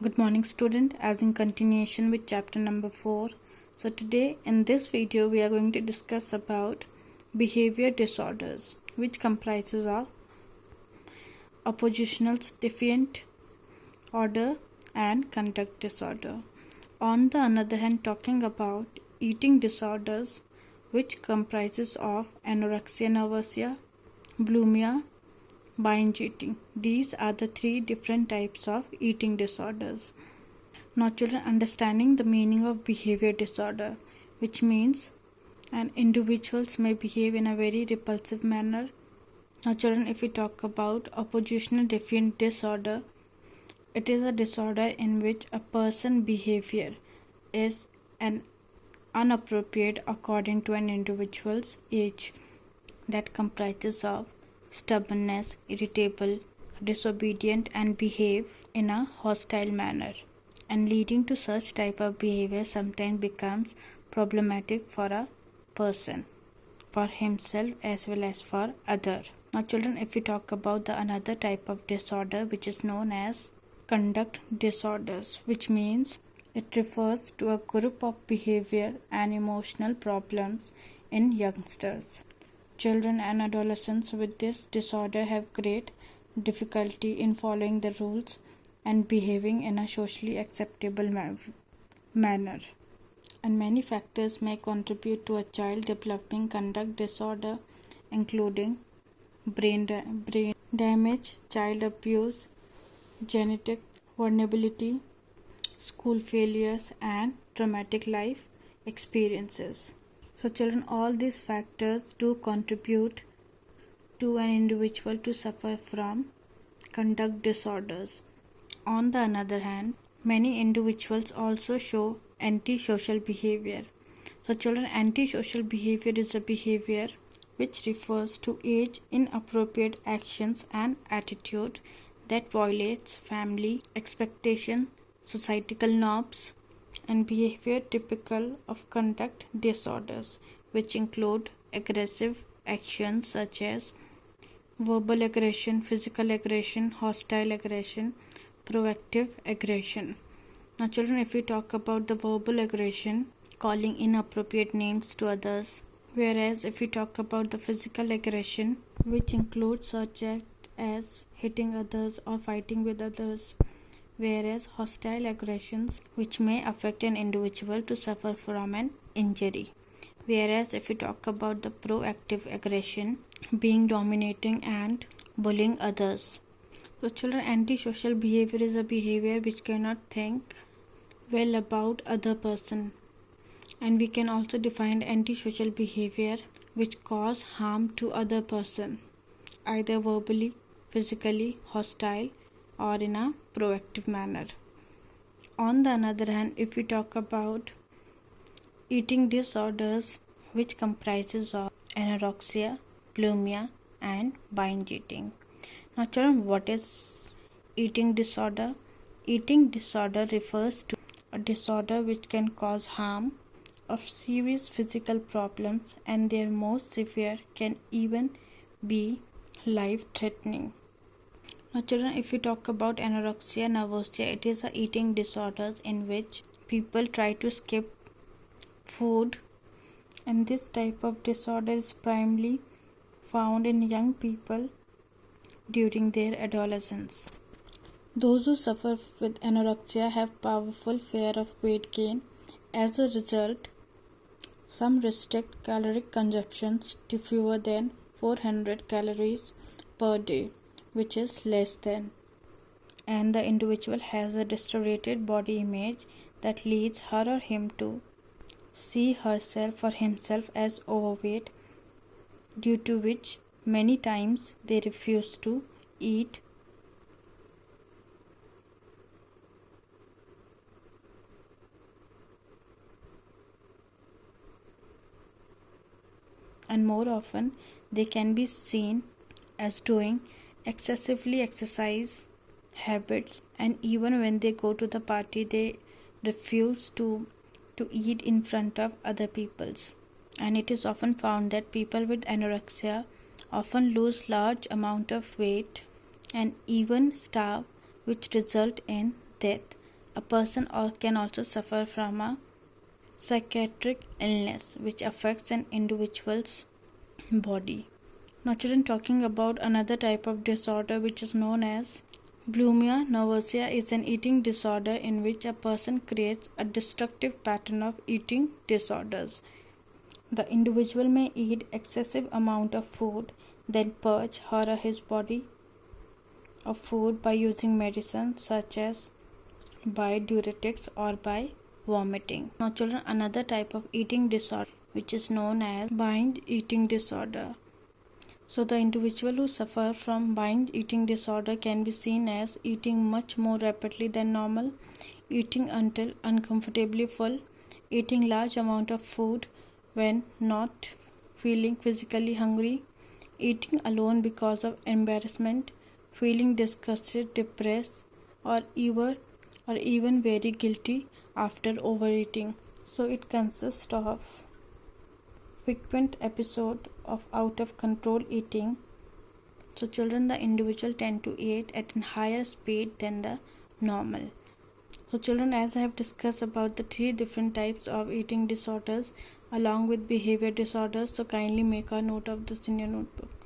Good morning student, as in continuation with chapter number 4. So today in this video we are going to discuss about behavior disorders, which comprises of oppositional defiant order and conduct disorder. On the other hand, talking about eating disorders, which comprises of anorexia nervosa, bulimia, binge eating. These are the three different types of eating disorders. Now children, understanding the meaning of behavior disorder, which means an individuals may behave in a very repulsive manner. Now children, if we talk about oppositional defiant disorder, it is a disorder in which a person behavior is an inappropriate according to an individual's age, that comprises of stubbornness, irritable, disobedient, and behave in a hostile manner, and leading to such type of behavior sometimes becomes problematic for a person, for himself as well as for other. Now children, if we talk about the another type of disorder, which is known as conduct disorders, which means it refers to a group of behavior and emotional problems in youngsters. Children and adolescents with this disorder have great difficulty in following the rules and behaving in a socially acceptable manner. And many factors may contribute to a child developing conduct disorder, including brain damage, child abuse, genetic vulnerability, school failures, and traumatic life experiences. So children, all these factors do contribute to an individual to suffer from conduct disorders. On the other hand, many individuals also show antisocial behavior. So children, antisocial behavior is a behavior which refers to age inappropriate actions and attitude that violates family expectation, societal norms, and behavior typical of conduct disorders, which include aggressive actions such as verbal aggression, physical aggression, hostile aggression, proactive aggression. Now children, if we talk about the verbal aggression, calling inappropriate names to others, whereas if we talk about the physical aggression, which includes such acts as hitting others or fighting with others, whereas hostile aggressions which may affect an individual to suffer from an injury. Whereas if we talk about the proactive aggression, being dominating and bullying others. So children, antisocial behavior is a behavior which cannot think well about other person, and we can also define antisocial behavior which cause harm to other person, either verbally, physically, hostile, or in a proactive manner. On the other hand, if we talk about eating disorders, which comprises of anorexia, bulimia, and binge eating. Now children, what is eating disorder? Eating disorder refers to a disorder which can cause harm of serious physical problems, and their most severe can even be life-threatening. Now children, if we talk about anorexia nervosa, it is a eating disorders in which people try to skip food, and this type of disorder is primarily found in young people during their adolescence. Those who suffer with anorexia have powerful fear of weight gain. As a result, some restrict caloric consumptions to fewer than 400 calories per day, which is less than, and the individual has a distorted body image that leads her or him to see herself or himself as overweight, due to which many times they refuse to eat and more often they can be seen as doing excessively exercise habits, and even when they go to the party they refuse to eat in front of other peoples. And it is often found that people with anorexia often lose large amount of weight and even starve, which result in death. A person can also suffer from a psychiatric illness which affects an individual's body. Now children, talking about another type of disorder which is known as bulimia nervosa is an eating disorder in which a person creates a destructive pattern of eating disorders. The individual may eat excessive amount of food, then purge her or his body of food by using medicine such as by diuretics or by vomiting. Now children, another type of eating disorder which is known as binge eating disorder. So the individual who suffer from binge eating disorder can be seen as eating much more rapidly than normal, eating until uncomfortably full, eating large amount of food when not feeling physically hungry, eating alone because of embarrassment, feeling disgusted, depressed, or even very guilty after overeating. So it consists of frequent episode of out of control eating. So children, the individual tend to eat at a higher speed than the normal. So children, as I have discussed about the 3 different types of eating disorders along with behavior disorders, so kindly make a note of this in your notebook.